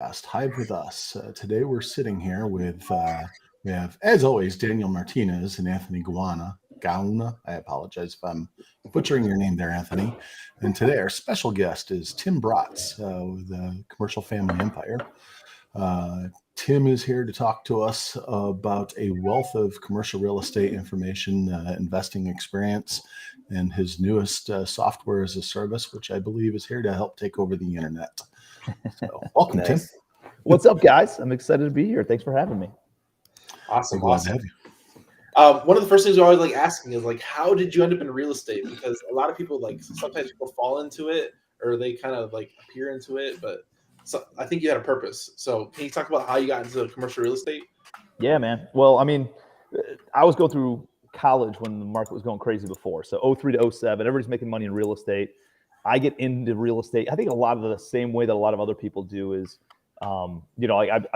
Hive with us. Today we're sitting here with, we have, as always, Daniel Martinez and Anthony Gauna. I apologize if I'm butchering your name there, Anthony. And today our special guest is Tim Bratz with the Commercial Family Empire. Tim is here to talk to us about a wealth of commercial real estate information, investing experience, and his newest software as a service, which I believe is here to help take over the internet. So, welcome, Tim. Nice. What's up, guys? I'm excited to be here. Thanks for having me. Awesome. Glad to have you. One of the first things we always like asking is like, how did you end up in real estate? Because a lot of people sometimes people fall into it or they kind of appear into it, but I think you had a purpose. So can you talk about how you got into commercial real estate? Yeah, man. Well, I mean, I was going through college when the market was going crazy before. So 03 to 07, everybody's making money in real estate. I get into real estate. I think a lot of the same way that a lot of other people do is, I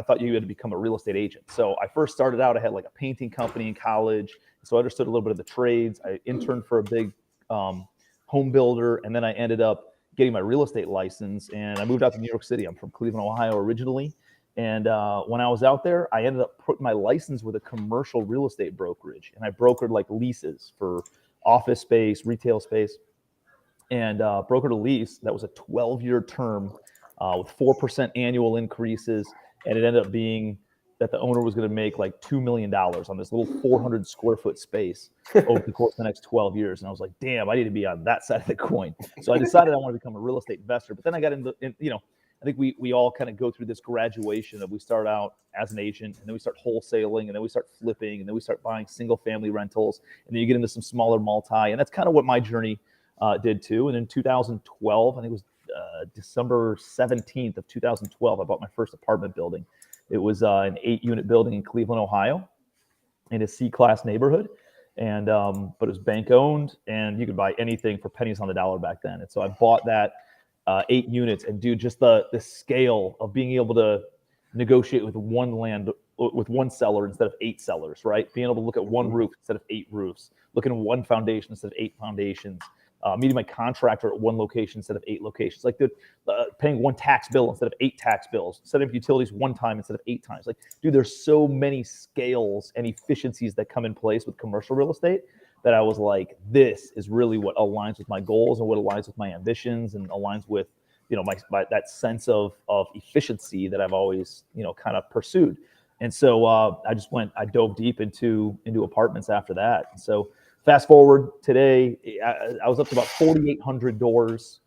thought you had to become a real estate agent. So I first started out, I had a painting company in college. So I understood a little bit of the trades. I interned for a big home builder. And then I ended up getting my real estate license and I moved out to New York City. I'm from Cleveland, Ohio originally. And when I was out there, I ended up putting my license with a commercial real estate brokerage. And I brokered leases for office space, retail space, and brokered a lease that was a 12-year term with 4% annual increases. And it ended up being that the owner was going to make $2 million on this little 400 square foot space over the course of the next 12 years. And I was like, damn, I need to be on that side of the coin. So I decided I want to become a real estate investor. But then I got into, I think we all kind of go through this graduation of we start out as an agent and then we start wholesaling and then we start flipping and then we start buying single family rentals. And then you get into some smaller multi. And that's kind of what my journey did too. And in 2012, I think it was December 17th of 2012, I bought my first apartment building. It was an 8-unit building in Cleveland, Ohio, in a C-class neighborhood, and but it was bank owned, and you could buy anything for pennies on the dollar back then. And so I bought that 8 units, and dude, just the scale of being able to negotiate with one seller instead of 8 sellers, right? Being able to look at one roof instead of 8 roofs, looking at one foundation instead of 8 foundations. Meeting my contractor at one location instead of 8 locations, paying one tax bill instead of 8 tax bills, setting up utilities one time instead of 8 times. Dude, there's so many scales and efficiencies that come in place with commercial real estate that I was like, this is really what aligns with my goals and what aligns with my ambitions and aligns with, my that sense of efficiency that I've always, kind of pursued. And so I dove deep into apartments after that. And so fast forward today, I was up to about 4,800 doors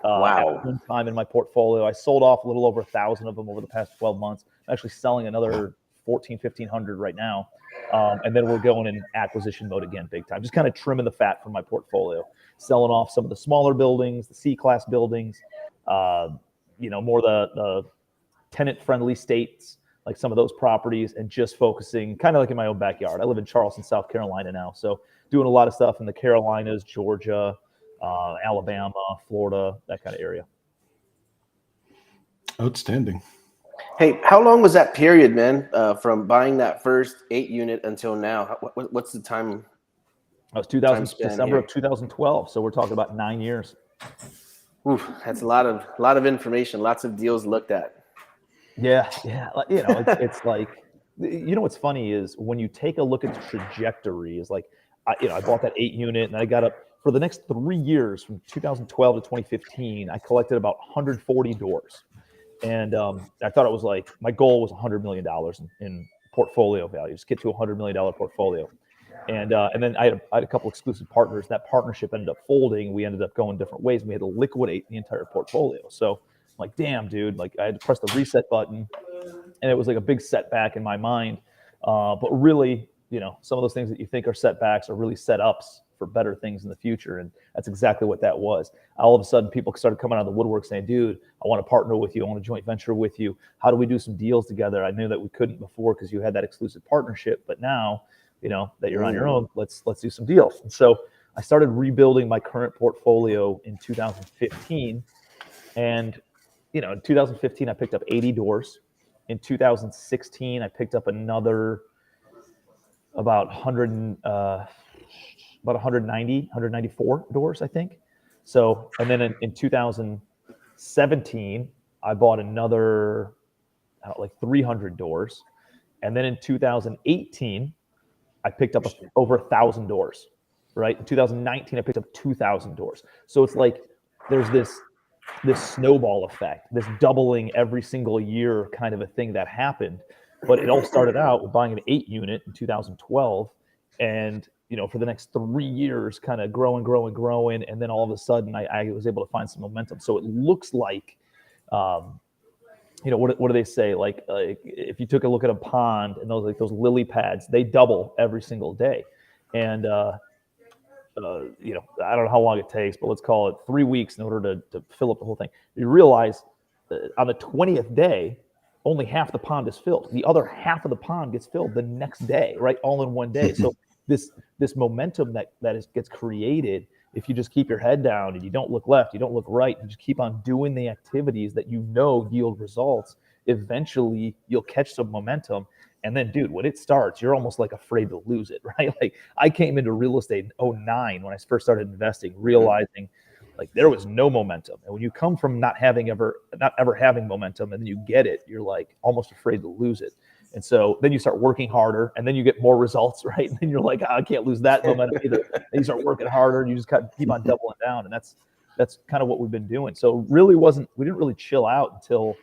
at one time in my portfolio. I sold off a little over 1,000 of them over the past 12 months. I'm actually selling another 1,500 right now. And then we're going in acquisition mode again, big time. Just kind of trimming the fat from my portfolio, selling off some of the smaller buildings, the C-class buildings, more the tenant-friendly states, like some of those properties, and just focusing kind of like in my own backyard. I live in Charleston, South Carolina now. So doing a lot of stuff in the Carolinas, Georgia, Alabama, Florida, that kind of area. Outstanding. Hey, how long was that period, man, from buying that first 8 unit until now? What's the time? That was December of 2012. So we're talking about 9 years. Oof, that's a lot of information, lots of deals looked at. Yeah. It's what's funny is when you take a look at the trajectory is I bought that 8 unit and I got up for the next 3 years from 2012 to 2015. I collected about 140 doors. And I thought it was my goal was $100 million in portfolio value, just get to a $100 million portfolio. And then I had a couple exclusive partners. That partnership ended up folding. We ended up going different ways. And we had to liquidate the entire portfolio. So I'm like, damn, dude, I had to press the reset button. And it was a big setback in my mind. But really, some of those things that you think are setbacks are really setups for better things in the future. And that's exactly what that was. All of a sudden, people started coming out of the woodwork saying, dude, I want to partner with you. I want to joint venture with you. How do we do some deals together? I knew that we couldn't before because you had that exclusive partnership. But now, that you're on your own, let's do some deals. And so I started rebuilding my current portfolio in 2015. And, in 2015, I picked up 80 doors. In 2016, I picked up another about 194 doors, I think. So, and then in 2017, I bought another 300 doors. And then in 2018, I picked up over 1,000 doors, right? In 2019, I picked up 2,000 doors. So it's like there's this snowball effect, this doubling every single year kind of a thing that happened. But it all started out with buying an 8 unit in 2012. And, for the next 3 years, kind of growing. And then all of a sudden I was able to find some momentum. So it looks like, what do they say? Like if you took a look at a pond and those lily pads, they double every single day. And, I don't know how long it takes, but let's call it 3 weeks in order to fill up the whole thing. You realize on the 20th day, only half the pond is filled. The other half of the pond gets filled the next day, right? All in one day. So this momentum that gets created, if you just keep your head down and you don't look left, you don't look right, you just keep on doing the activities that yield results, eventually you'll catch some momentum. And then, dude, when it starts, you're almost like afraid to lose it, right? Like I came into real estate in 2009 when I first started investing, realizing like there was no momentum. And when you come from not ever having momentum and then you get it, you're like almost afraid to lose it. And so then you start working harder and then you get more results, right? And then you're like, I can't lose that momentum either. And you start working harder and you just keep on doubling down. And that's kind of what we've been doing. So we didn't really chill out until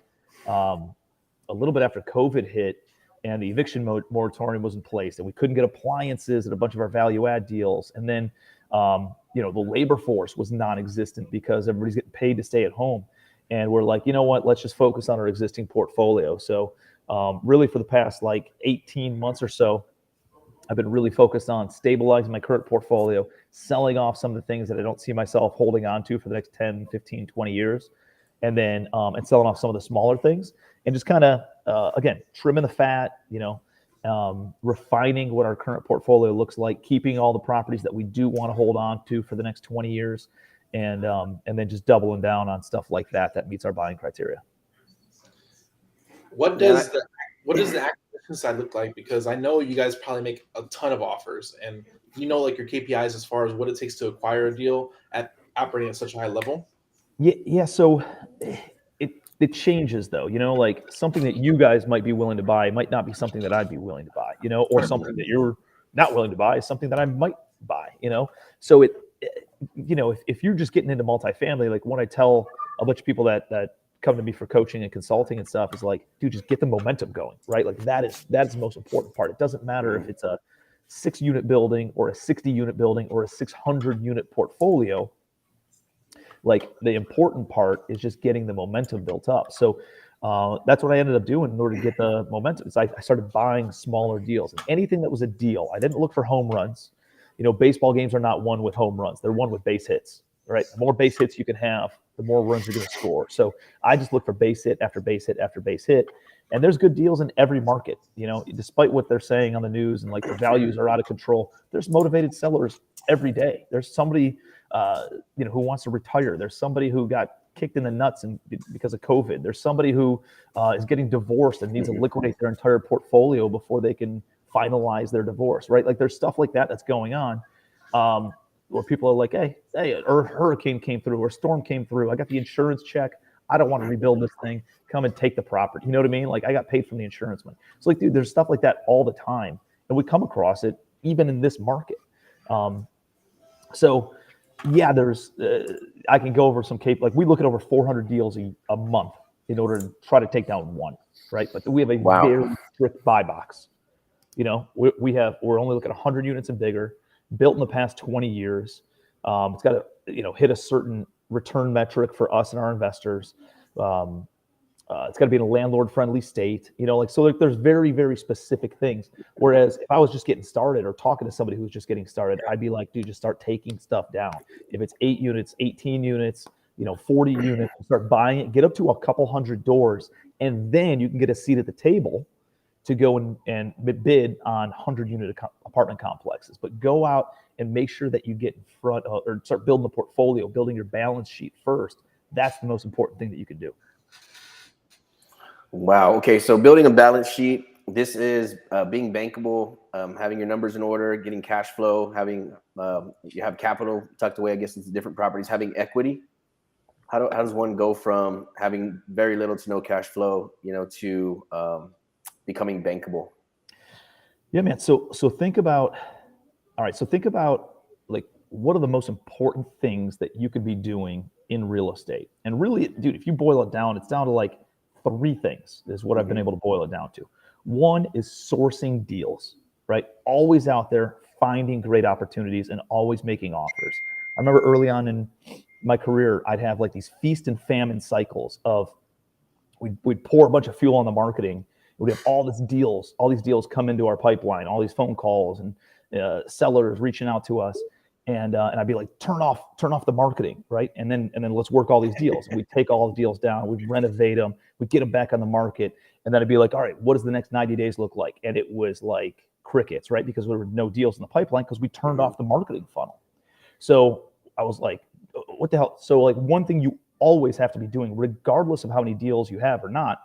a little bit after COVID hit and the eviction moratorium was in place and we couldn't get appliances and a bunch of our value add deals. And then, the labor force was non-existent because everybody's getting paid to stay at home. And we're like, you know what, let's just focus on our existing portfolio. So really for the past 18 months or so, I've been really focused on stabilizing my current portfolio, selling off some of the things that I don't see myself holding on to for the next 10, 15, 20 years. And then, and selling off some of the smaller things and just kind of, again, trimming the fat, refining what our current portfolio looks like, keeping all the properties that we do want to hold on to for the next 20 years. And then just doubling down on stuff like that meets our buying criteria. What does the acquisition side look like? Because I know you guys probably make a ton of offers, and like your KPIs as far as what it takes to acquire a deal at operating at such a high level. Yeah. So it changes though. Like something that you guys might be willing to buy might not be something that I'd be willing to buy. Or something that you're not willing to buy is something that I might buy. So if you're just getting into multifamily, like when I tell a bunch of people that come to me for coaching and consulting and stuff is like, dude, just get the momentum going, right? Like that's the most important part. It doesn't matter if it's a 6-unit building or a 60-unit building or a 600-unit portfolio. Like the important part is just getting the momentum built up. So that's what I ended up doing in order to get the momentum. So I started buying smaller deals, and anything that was a deal. I didn't look for home runs. Baseball games are not won with home runs. They're won with base hits, right? The more base hits you can have, the more runs you're going to score. So I just look for base hit after base hit after base hit. And there's good deals in every market, despite what they're saying on the news and like the values are out of control. There's motivated sellers every day. There's somebody, who wants to retire. There's somebody who got kicked in the nuts because of COVID. There's somebody who is getting divorced and needs to liquidate their entire portfolio before they can finalize their divorce, right? Like there's stuff like that's going on. Where people are like, hey, a hurricane came through or a storm came through. I got the insurance check. I don't want to rebuild this thing. Come and take the property. You know what I mean? Like I got paid from the insurance money. So like, dude, there's stuff like that all the time. And we come across it even in this market. So yeah, I can go over some like we look at over 400 deals a month in order to try to take down one, right? But we have a very strict buy box. We're only looking at 100 units and bigger, built in the past 20 years. It's got to, hit a certain return metric for us and our investors. It's got to be in a landlord-friendly state. So there's very, very specific things. Whereas if I was just getting started or talking to somebody who's just getting started, I'd be like, dude, just start taking stuff down. If it's 8 units, 18 units, 40 units, start buying it, get up to a couple hundred doors, and then you can get a seat at the table to go and bid on 100-unit apartment complexes. But go out and make sure that you get in front of, or start building the portfolio, building your balance sheet first. That's the most important thing that you can do. Wow. Okay. So building a balance sheet, this is being bankable, having your numbers in order, getting cash flow, having you have capital tucked away, I guess, into different properties, having equity. How does one go from having very little to no cash flow, to becoming bankable? Yeah, man. So think about, all right. So think about like, what are the most important things that you could be doing in real estate? And really, dude, if you boil it down, it's down to like 3 things is what I've been able to boil it down to. One is sourcing deals, right? Always out there finding great opportunities and always making offers. I remember early on in my career, I'd have like these feast and famine cycles of we'd pour a bunch of fuel on the marketing. We'd have all these deals come into our pipeline, all these phone calls and sellers reaching out to us. And I'd be like, turn off the marketing, right? And then let's work all these deals. And we'd take all the deals down, we'd renovate them, we'd get them back on the market. And then I'd be like, all right, what does the next 90 days look like? And it was like crickets, right? Because there were no deals in the pipeline because we turned off the marketing funnel. So I was like, what the hell? So like one thing you always have to be doing, regardless of how many deals you have or not,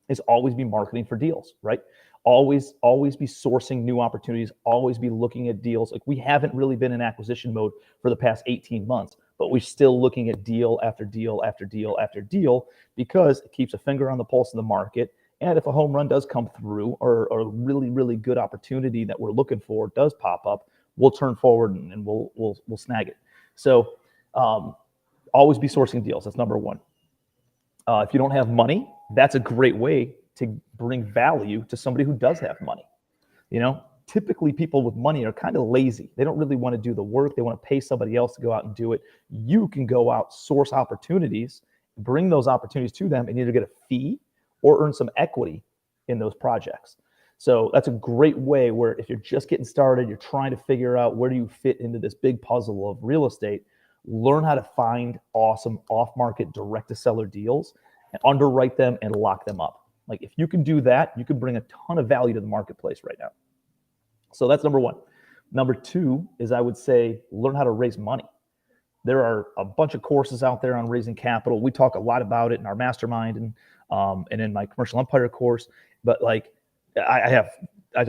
is always be marketing for deals, right? Always be sourcing new opportunities, always be looking at deals. Like we haven't really been in acquisition mode for the past 18 months, but we're still looking at deal after deal after deal after deal because it keeps a finger on the pulse of the market. And if a home run does come through or a really, really good opportunity that we're looking for does pop up, we'll turn forward and we'll snag it. So always be sourcing deals. That's number one. If you don't have money, that's a great way to bring value to somebody who does have money. Typically people with money are kind of lazy. They don't really want to do the work. They want to pay somebody else to go out and do it. You can go out, source opportunities, bring those opportunities to them and either get a fee or earn some equity in those projects. So that's a great way where if you're just getting started, you're trying to figure out where do you fit into this big puzzle of real estate, learn how to find awesome off-market direct-to-seller deals and underwrite them and lock them up. Like if you can do that, you can bring a ton of value to the marketplace right now. So that's number one. Number two is I would say learn how to raise money. There are a bunch of courses out there on raising capital. We talk a lot about it in our mastermind and in my commercial empire course. But like I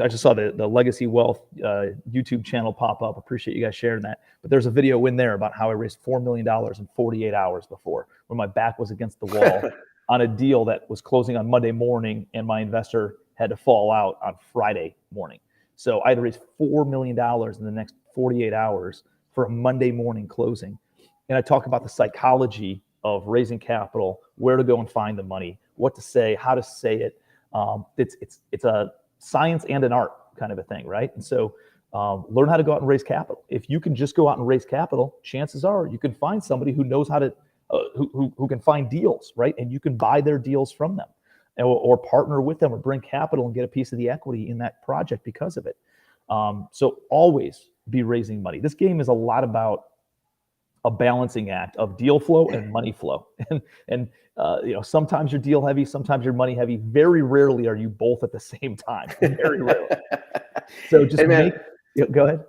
just saw the Legacy Wealth YouTube channel pop up. Appreciate you guys sharing that. But there's a video in there about how I raised $4 million in 48 hours before when my back was against the wall on a deal that was closing on Monday morning and my investor had to fall out on Friday morning. So I had to raise $4 million in the next 48 hours for a Monday morning closing. And I talk about the psychology of raising capital, where to go and find the money, what to say, how to say it. It's a science and an art kind of a thing, right? And so learn how to go out and raise capital. If you can just go out and raise capital, chances are you can find somebody who knows how to, who can find deals, right? And you can buy their deals from them or partner with them or bring capital and get a piece of the equity in that project because of it. So always be raising money. This game is a lot about a balancing act of deal flow and money flow. And sometimes you're deal heavy, sometimes you're money heavy. Very rarely are you both at the same time. Very rarely. So just go ahead.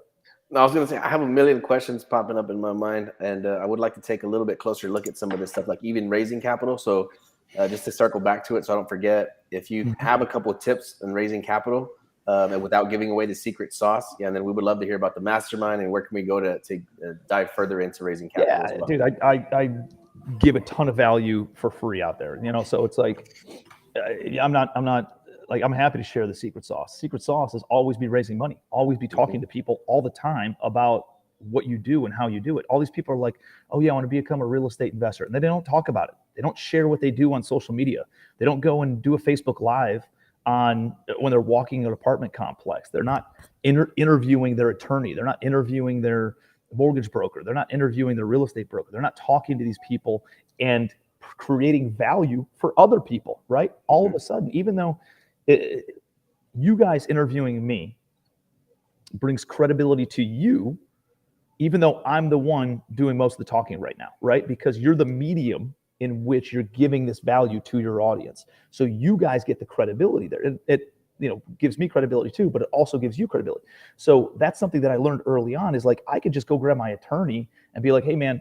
No, I was going to say, I have a million questions popping up in my mind, and I would like to take a little bit closer look at some of this stuff, like even raising capital. So just to circle back to it so I don't forget, if you have a couple of tips on raising capital and without giving away the secret sauce, and then we would love to hear about the mastermind and where can we go to dive further into raising capital. Yeah, as well. dude, I give a ton of value for free out there, so it's like, I'm happy to share the secret sauce. Secret sauce is always be raising money, always be talking to people all the time about what you do and how you do it. All these people are like, oh yeah, I want to become a real estate investor. And they don't talk about it. They don't share what they do on social media. They don't go and do a Facebook Live when they're walking an apartment complex. They're not interviewing their attorney. They're not interviewing their mortgage broker. They're not interviewing their real estate broker. They're not talking to these people and creating value for other people, right? All of a sudden, even though you guys interviewing me brings credibility to you, even though I'm the one doing most of the talking right now, right? Because you're the medium in which you're giving this value to your audience. So you guys get the credibility there. It gives me credibility too, but it also gives you credibility. So that's something that I learned early on is like, I could just go grab my attorney and be like, hey man,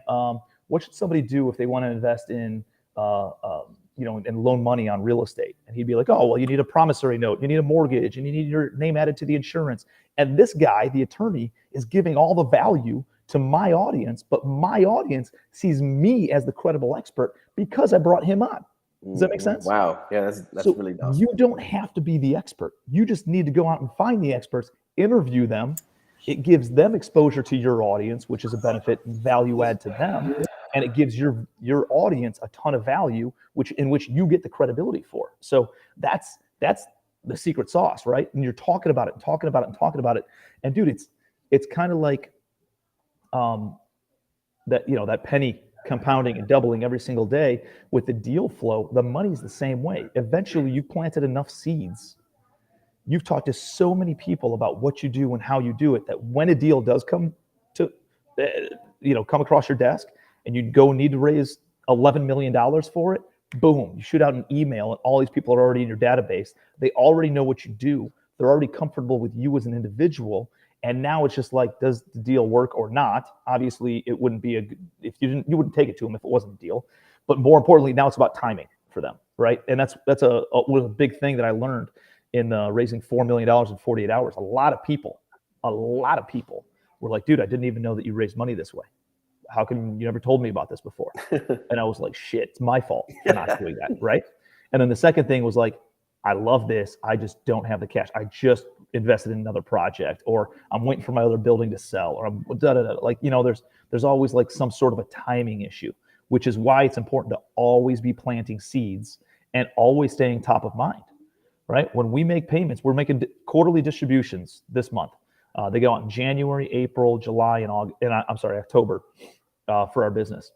what should somebody do if they want to invest in, and loan money on real estate? And he'd be like, oh, well, you need a promissory note, you need a mortgage, and you need your name added to the insurance. And this guy, the attorney, is giving all the value to my audience, but my audience sees me as the credible expert because I brought him on. Does that make sense? Wow. Yeah, that's So really awesome. you don't have to be the expert. You just need to go out and find the experts, interview them. It gives them exposure to your audience, which is a benefit and value add to them. And it gives your audience a ton of value, in which you get the credibility for. So that's the secret sauce, right? And you're talking about it and talking about it and talking about it. And dude, it's kind of like that penny compounding and doubling every single day with the deal flow. The money's the same way. Eventually, you've planted enough seeds. You've talked to so many people about what you do and how you do it that when a deal does come across your desk and you need to raise $11 million for it, boom, you shoot out an email and all these people are already in your database. They already know what you do. They're already comfortable with you as an individual. And now it's just like, does the deal work or not? Obviously, it wouldn't be you wouldn't take it to them if it wasn't a deal. But more importantly, now it's about timing for them, right? And that's a big thing that I learned in raising $4 million in 48 hours. A lot of people were like, dude, I didn't even know that you raised money this way. How come you never told me about this before? And I was like, shit, it's my fault for not doing that, right? And then the second thing was like, I love this. I just don't have the cash. I just invested in another project, or I'm waiting for my other building to sell, or I'm like, there's always like some sort of a timing issue, which is why it's important to always be planting seeds and always staying top of mind, right? When we make payments, we're making quarterly distributions this month. They go out in January, April, July, and October for our business.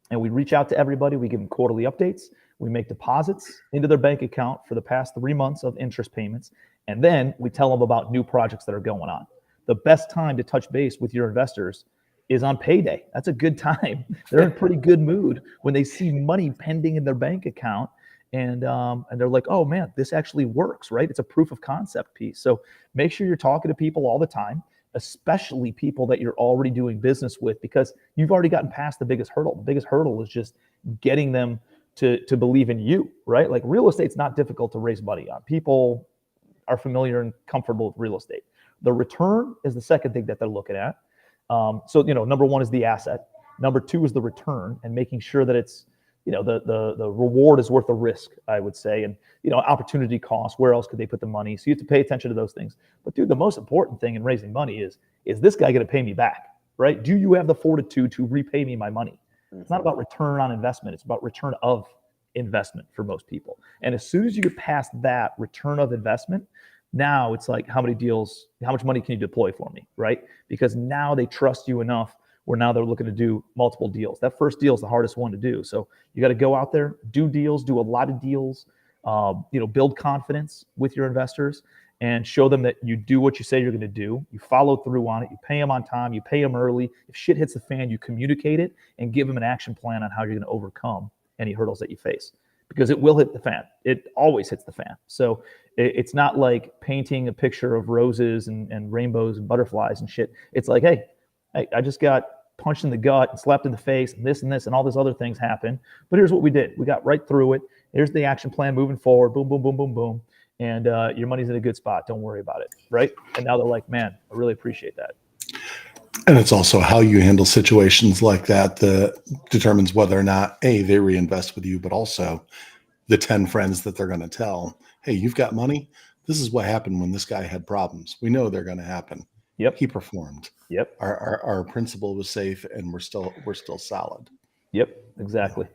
And we reach out to everybody. We give them quarterly updates. We make deposits into their bank account for the past 3 months of interest payments. And then we tell them about new projects that are going on. The best time to touch base with your investors is on payday. That's a good time. They're in pretty good mood when they see money pending in their bank account. And they're like, oh man, this actually works, right? It's a proof of concept piece. So make sure you're talking to people all the time, especially people that you're already doing business with, because you've already gotten past the biggest hurdle. The biggest hurdle is just getting them to believe in you, right? Like real estate's not difficult to raise money on. People are familiar and comfortable with real estate. The return is the second thing that they're looking at. So, number one is the asset. Number two is the return and making sure that it's, the reward is worth the risk, I would say. And, opportunity cost, where else could they put the money? So you have to pay attention to those things. But dude, the most important thing in raising money is this guy going to pay me back, right? Do you have the fortitude to repay me my money? It's not about return on investment. It's about return of investment for most people. And as soon as you get past that return of investment, now it's like, how much money can you deploy for me, right? Because now they trust you enough where now they're looking to do multiple deals. That first deal is the hardest one to do. So you got to go out there, do deals, do a lot of deals, build confidence with your investors and show them that you do what you say you're going to do. You follow through on it. You pay them on time. You pay them early. If shit hits the fan, you communicate it and give them an action plan on how you're going to overcome any hurdles that you face, because it will hit the fan. It always hits the fan. So it's not like painting a picture of roses and rainbows and butterflies and shit. It's like, hey, I just got punched in the gut and slapped in the face and this and all these other things happen. But here's what we did. We got right through it. Here's the action plan moving forward. Boom, boom, boom, boom, boom. And your money's in a good spot. Don't worry about it, right? And now they're like, man, I really appreciate that. And it's also how you handle situations like that determines whether or not, A, they reinvest with you, but also the 10 friends that they're going to tell, hey, you've got money. This is what happened when this guy had problems. We know they're going to happen. Yep. He performed. Yep. Our principal was safe and we're still solid. Yep, exactly.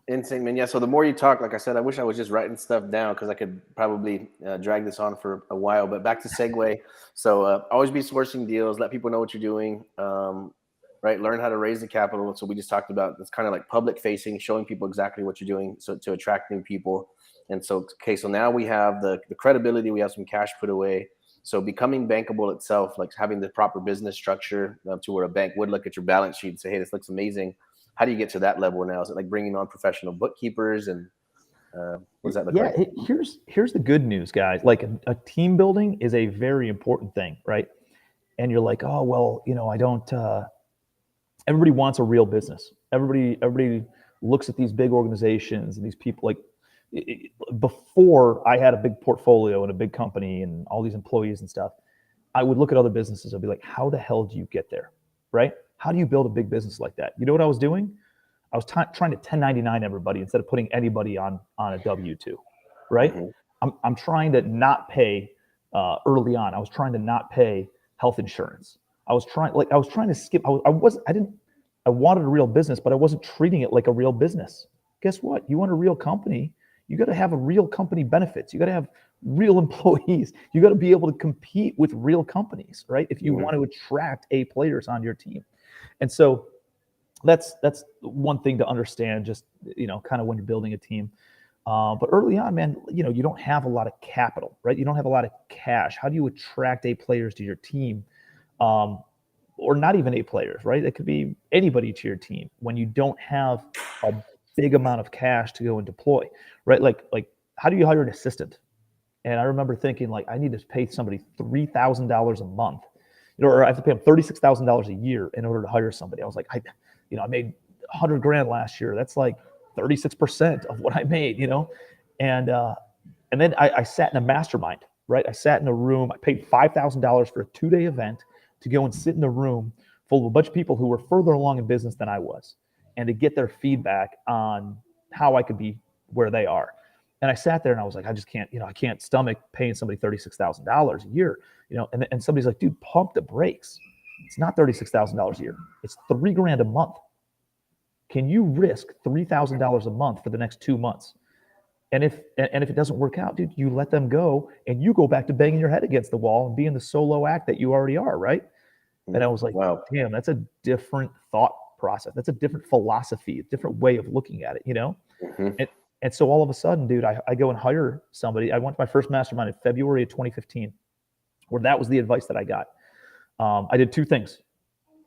Insane, man. Yeah. So the more you talk, like I said, I wish I was just writing stuff down because I could probably drag this on for a while. But back to segue. So always be sourcing deals. Let people know what you're doing. Right. Learn how to raise the capital. So we just talked about it's kind of like public facing, showing people exactly what you're doing, so to attract new people. And so so now we have the credibility. We have some cash put away. So becoming bankable itself, like having the proper business structure to where a bank would look at your balance sheet and say, hey, this looks amazing. How do you get to that level now? Is it like bringing on professional bookkeepers and what does that look like? Here's the good news, guys. Like a team building is a very important thing, right? And you're like, oh, well, I don't, everybody wants a real business. Everybody looks at these big organizations and these people before I had a big portfolio and a big company and all these employees and stuff, I would look at other businesses and be like, how the hell do you get there? right? How do you build a big business like that? You know what I was doing? I was trying to 1099 everybody instead of putting anybody on a W-2, right? I'm trying to not pay early on. I was trying to not pay health insurance. I was trying to skip. I wanted a real business, but I wasn't treating it like a real business. Guess what? You want a real company, you got to have a real company benefits. You got to have real employees. You got to be able to compete with real companies, right? If you want to attract A players on your team. And so that's one thing to understand, just, kind of when you're building a team. But early on, man, you don't have a lot of capital, right? You don't have a lot of cash. How do you attract A players to your team? Or not even A players, right? It could be anybody to your team when you don't have a big amount of cash to go and deploy, right? Like how do you hire an assistant? And I remember thinking, like, I need to pay somebody $3,000 a month, or I have to pay them $36,000 a year in order to hire somebody. I was like, I made $100,000 last year. That's like 36% of what I made, and then I sat in a mastermind, right? I sat in a room. I paid $5,000 for a 2-day event to go and sit in a room full of a bunch of people who were further along in business than I was, and to get their feedback on how I could be where they are. And I sat there and I was like, I just can't, I can't stomach paying somebody $36,000 a year, and somebody's like, dude, pump the brakes. It's not $36,000 a year. It's $3,000 a month. Can you risk $3,000 a month for the next 2 months? And if it doesn't work out, dude, you let them go and you go back to banging your head against the wall and being the solo act that you already are, right? And I was like, wow, damn, that's a different thought process. That's a different philosophy, a different way of looking at it, And so all of a sudden, dude, I go and hire somebody. I went to my first mastermind in February of 2015, where that was the advice that I got. I did 2 things.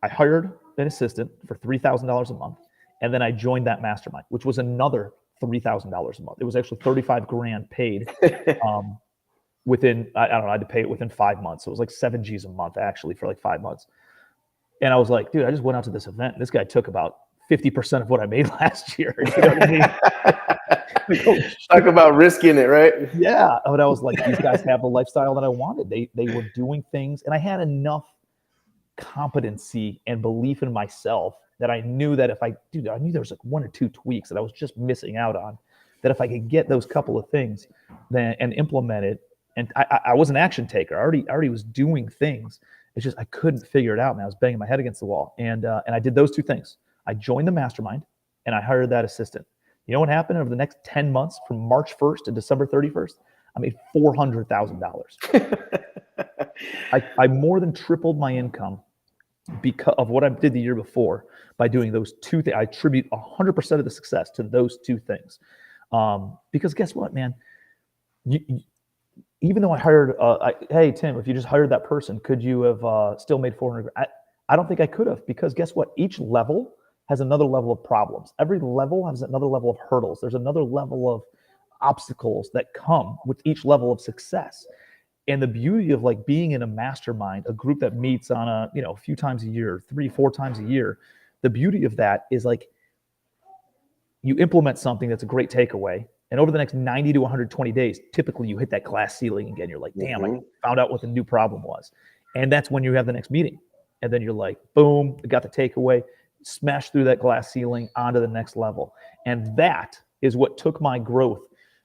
I hired an assistant for $3,000 a month, and then I joined that mastermind, which was another $3,000 a month. It was actually $35,000 paid within, I don't know, I had to pay it within 5 months. So it was like 7 G's a month actually for like 5 months. And I was like, dude, I just went out to this event. This guy took about 50% of what I made last year. You know what I mean? Talk about risking it, right? Yeah. But I was like, these guys have the lifestyle that I wanted. They were doing things, and I had enough competency and belief in myself that I knew that I knew there was like 1 or 2 tweaks that I was just missing out on, that if I could get those couple of things then and implement it, and I was an action taker. I already was doing things. It's just I couldn't figure it out, man. I was banging my head against the wall. And I did those 2 things. I joined the mastermind and I hired that assistant. You know what happened over the next 10 months from March 1st to December 31st? I made $400,000. I more than tripled my income because of what I did the year before by doing those 2 things. I attribute 100% of the success to those 2 things. Because guess what, man? Even though I hired, hey, Tim, if you just hired that person, could you have still made $400,000? I don't think I could have, because guess what? Each level has another level of problems. Every level has another level of hurdles. There's another level of obstacles that come with each level of success. And the beauty of like being in a mastermind, a group that meets on a few times a year, 3-4 times a year, the beauty of that is like you implement something that's a great takeaway. And over the next 90 to 120 days, typically you hit that glass ceiling again. You're like, damn, I found out what the new problem was. And that's when you have the next meeting. And then you're like, boom, got the takeaway, smash through that glass ceiling onto the next level. And that is what took my growth.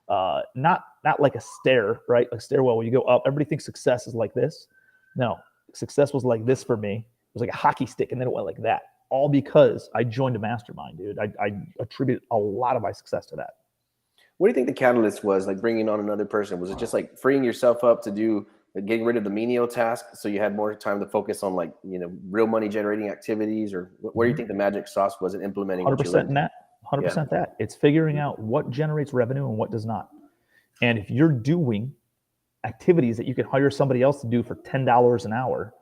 Not like a stair, right? A stairwell where you go up. Everybody thinks success is like this. No, success was like this for me. It was like a hockey stick, and then it went like that. All because I joined a mastermind, dude. I attribute a lot of my success to that. What do you think the catalyst was, like bringing on another person? Was it just like freeing yourself up to do, like getting rid of the menial task so you had more time to focus on like, real money generating activities? Or where do you think the magic sauce was in implementing? 100% in that. 100% that. It's figuring out what generates revenue and what does not. And if you're doing activities that you can hire somebody else to do for $10 an hour,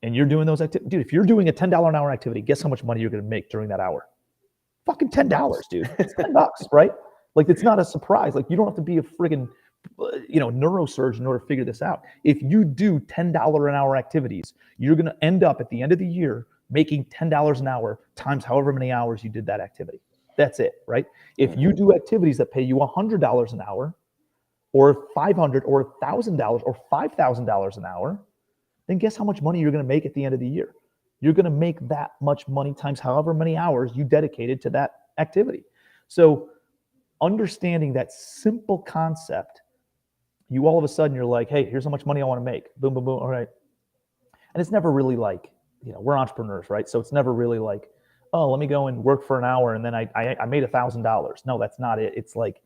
and you're doing those activities, dude, if you're doing a $10 an hour activity, guess how much money you're going to make during that hour? Fucking $10, dude. It's $10, right? Like, it's not a surprise. Like, you don't have to be a friggin', neurosurgeon in order to figure this out. If you do $10 an hour activities, you're going to end up at the end of the year making $10 an hour times however many hours you did that activity. That's it, right? If you do activities that pay you $100 an hour, or $500 or $1,000 or $5,000 an hour, then guess how much money you're going to make at the end of the year? you're going to make that much money times however many hours you dedicated to that activity. So understanding that simple concept, you all of a sudden you're like, hey, here's how much money I want to make. Boom, boom, boom. All right. And it's never really like, we're entrepreneurs, right? So it's never really like, oh, let me go and work for an hour and then I made $1,000. No, that's not it. It's like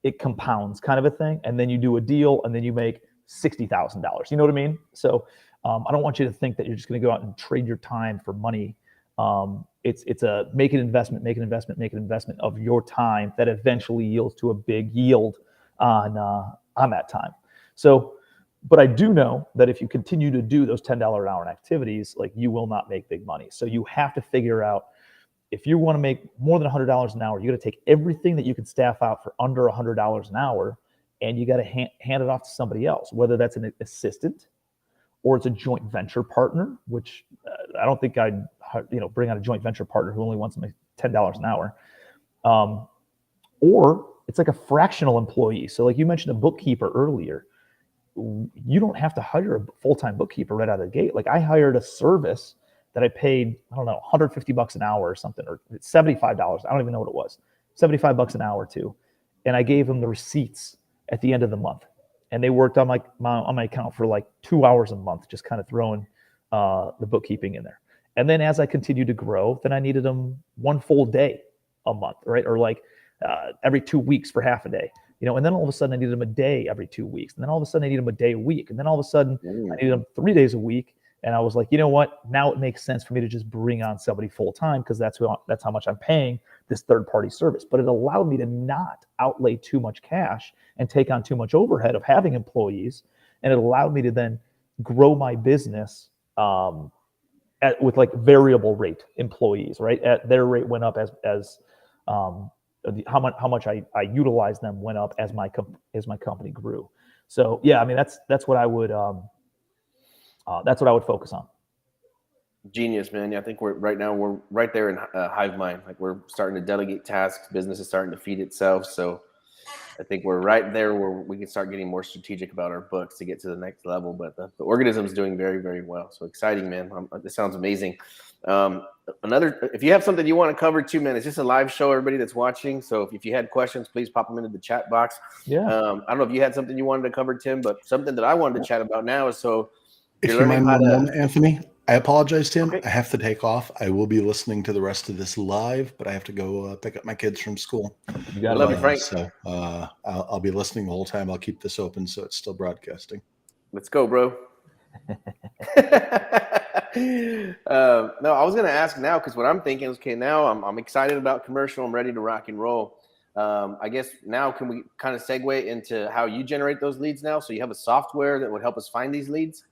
it compounds kind of a thing. And then you do a deal and then you make $60,000. You know what I mean? So I don't want you to think that you're just going to go out and trade your time for money. It's a make an investment of your time that eventually yields to a big yield on that time. So, but I do know that if you continue to do those $10 an hour activities, like you will not make big money. So you have to figure out, if you want to make more than $100 an hour, you got to take everything that you can staff out for under $100 an hour, and you got to hand it off to somebody else, whether that's an assistant or it's a joint venture partner, which I don't think I'd bring on a joint venture partner who only wants to make $10 an hour. Or it's like a fractional employee. So like you mentioned a bookkeeper earlier, you don't have to hire a full-time bookkeeper right out of the gate. Like I hired a service that I paid, I don't know, $150 an hour or something, or $75. I don't even know what it was, $75 an hour too. And I gave them the receipts at the end of the month. And they worked on my account for like 2 hours a month, just kind of throwing the bookkeeping in there. And then as I continued to grow, then I needed them one full day a month, right? Or like every 2 weeks for half a day, and then all of a sudden I needed them a day every 2 weeks. And then all of a sudden I needed them a day a week. And then all of a sudden I needed them 3 days a week. And I was like, you know what? Now it makes sense for me to just bring on somebody full time, because that's how much I'm paying this third party service. But it allowed me to not outlay too much cash and take on too much overhead of having employees. And it allowed me to then grow my business with like variable rate employees, right? At their rate went up as how much I utilized them went up as my company grew. So yeah, I mean that's what I would focus on. Genius, man. Yeah, I think we're right there in hive mind. Like we're starting to delegate tasks. Business is starting to feed itself. So I think we're right there where we can start getting more strategic about our books to get to the next level. But the organism is doing very, very well. So exciting, man. This sounds amazing. If you have something you want to cover too, man, it's just a live show, everybody that's watching. So if you had questions, please pop them into the chat box. Yeah. I don't know if you had something you wanted to cover, Tim, but something that I wanted to chat about now is if you mind one moment, Anthony, I apologize, Tim. Okay. I have to take off. I will be listening to the rest of this live, but I have to go pick up my kids from school. You got it, love you, Frank. So I'll be listening the whole time. I'll keep this open so it's still broadcasting. Let's go, bro. No, I was going to ask now, because what I'm thinking is, okay, now I'm excited about commercial. I'm ready to rock and roll. I guess now can we kind of segue into how you generate those leads now? So you have a software that would help us find these leads?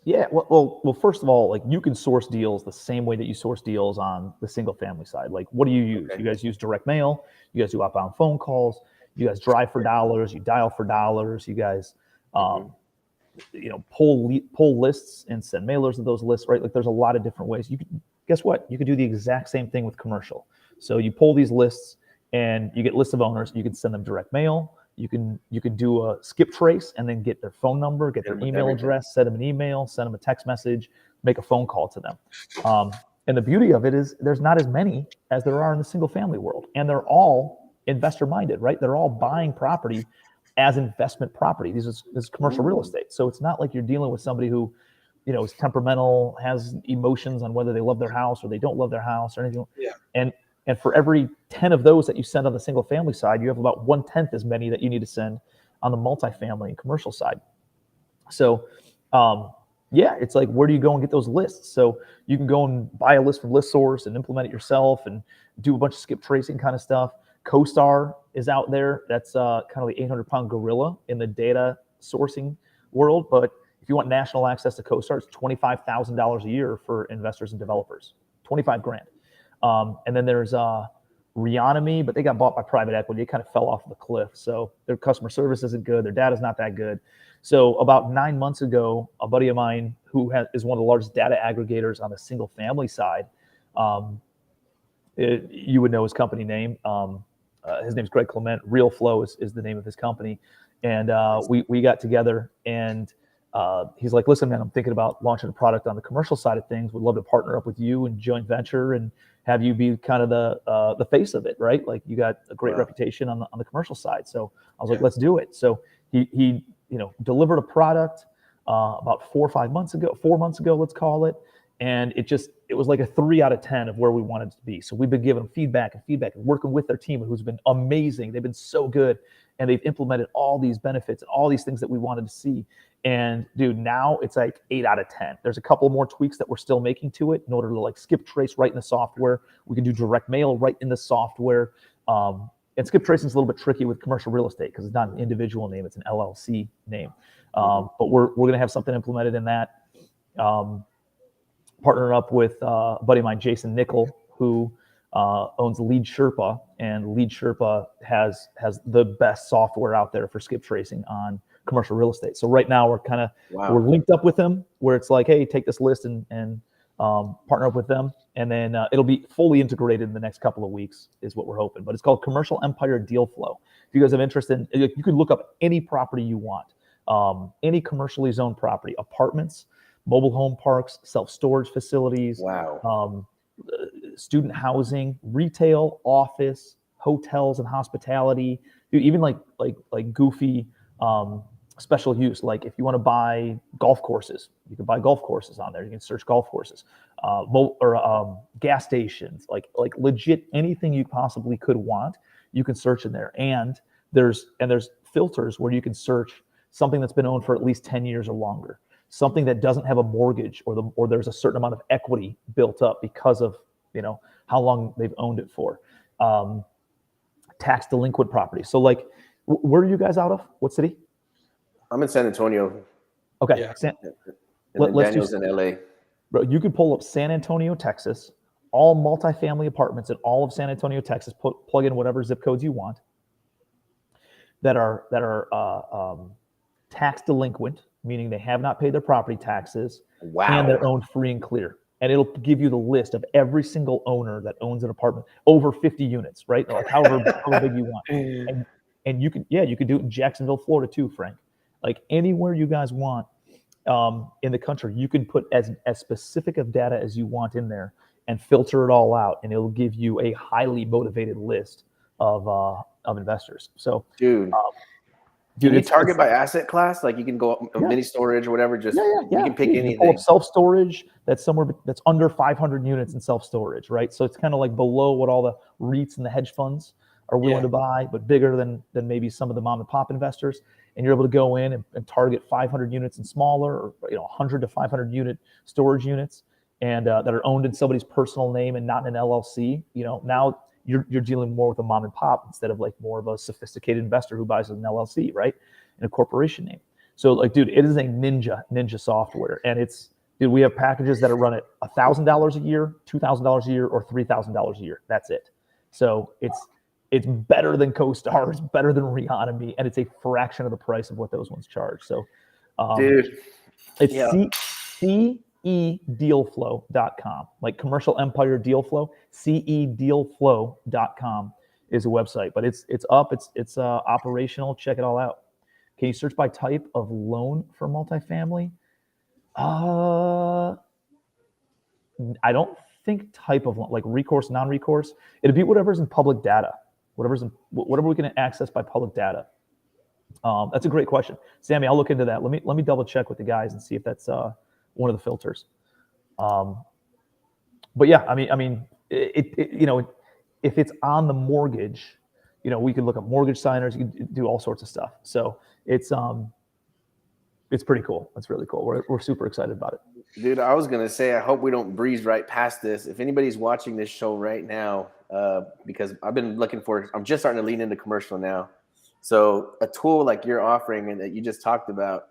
Yeah. Well, first of all, like you can source deals the same way that you source deals on the single family side. Like what do you use? Okay. You guys use direct mail. You guys do outbound phone calls. You guys drive for dollars. You dial for dollars. You guys, pull lists and send mailers to those lists, right? Like there's a lot of different ways. Guess what? You could do the exact same thing with commercial. So you pull these lists and you get lists of owners. You can send them direct mail. You can do a skip trace and then get their phone number, get their email address, send them an email, send them a text message, make a phone call to them. And the beauty of it is there's not as many as there are in the single family world. And they're all investor minded, right? They're all buying property as investment property. This is commercial real estate. So it's not like you're dealing with somebody who, is temperamental, has emotions on whether they love their house or they don't love their house or anything. Yeah. And for every 10 of those that you send on the single family side, you have about 1/10 as many that you need to send on the multifamily and commercial side. So, it's like, where do you go and get those lists? So you can go and buy a list from ListSource and implement it yourself and do a bunch of skip tracing kind of stuff. CoStar is out there. That's kind of the 800-pound gorilla in the data sourcing world. But if you want national access to CoStar, it's $25,000 a year for investors and developers, $25,000. And then there's Reonomy, but they got bought by private equity. It kind of fell off the cliff. So their customer service isn't good. Their data's not that good. So about 9 months ago, a buddy of mine who is one of the largest data aggregators on the single family side, you would know his company name. His name's Greg Clement. RealFlow is the name of his company. And we got together and he's like, listen, man, I'm thinking about launching a product on the commercial side of things. Would love to partner up with you and joint venture and have you be kind of the face of it, right? Like you got a great reputation on the commercial side. So I was like, let's do it. So he delivered a product about 4 months ago, let's call it. And it was like a 3 out of 10 of where we wanted it to be. So we've been giving them feedback and working with their team, who's been amazing. They've been so good, and they've implemented all these benefits and all these things that we wanted to see. And dude, now it's like 8 out of 10. There's a couple more tweaks that we're still making to it in order to like skip trace right in the software. We can do direct mail right in the software. And skip tracing is a little bit tricky with commercial real estate because it's not an individual name, it's an LLC name. But we're going to have something implemented in that. Partnering up with a buddy of mine, Jason Nickel, who owns Lead Sherpa, and Lead Sherpa has the best software out there for skip tracing on commercial real estate. So right now we're linked up with them, where it's like, hey, take this list and partner up with them, and then it'll be fully integrated in the next couple of weeks, is what we're hoping. But it's called Commercial Empire Deal Flow. If you guys have interest in, you can look up any property you want, any commercially zoned property, apartments, mobile home parks, self-storage facilities, student housing, retail, office, hotels and hospitality, even like goofy special use. Like if you want to buy golf courses, you can buy golf courses on there. You can search golf courses, gas stations, like legit anything you possibly could want, you can search in there. And there's filters where you can search something that's been owned for at least 10 years or longer. Something that doesn't have a mortgage or there's a certain amount of equity built up because of how long they've owned it for. Tax delinquent property. So like, where are you guys out of? What city? I'm in San Antonio. Okay. Yeah. Daniel's in LA. Bro, you could pull up San Antonio, Texas, all multifamily apartments in all of San Antonio, Texas. Plug in whatever zip codes you want that are tax delinquent, meaning they have not paid their property taxes, and they're owned free and clear. And it'll give you the list of every single owner that owns an apartment over 50 units, right? Like however big you want. And you could do it in Jacksonville, Florida too, Frank. Like anywhere you guys want in the country, you can put as specific of data as you want in there and filter it all out, and it'll give you a highly motivated list of investors. So, dude, can you target by asset class? Like you can go mini storage or whatever. Just you can pick anything. You can pull up self-storage that's under 500 units in self-storage, right? So it's kind of like below what all the REITs and the hedge funds are willing to buy, but bigger than maybe some of the mom and pop investors. And you're able to go in and target 500 units and smaller, or 100 to 500 unit storage units, and that are owned in somebody's personal name and not in an LLC. Now you're dealing more with a mom and pop instead of like more of a sophisticated investor who buys an LLC, right? In a corporation name. So like, dude, it is a ninja software. And we have packages that are run at $1,000 a year, $2,000 a year, or $3,000 a year. That's it. So it's better than CoStar, it's better than Reonomy, and it's a fraction of the price of what those ones charge. So dude, it's cedealflow.com, like Commercial Empire Deal Flow. cedealflow.com is a website, but it's up, it's operational. Check it all out. Can you search by type of loan for multifamily? I don't think type of loan, like recourse, non-recourse. It'd be whatever's in public data, whatever we can access by public data. That's a great question, Sammy. I'll look into that. Let me double check with the guys and see if that's one of the filters. But yeah, I mean, if it's on the mortgage, we can look up mortgage signers. You can do all sorts of stuff. So it's pretty cool. It's really cool. We're super excited about it. Dude, I was gonna say, I hope we don't breeze right past this. If anybody's watching this show right now, because I'm just starting to lean into commercial now. So a tool like you're offering and that you just talked about,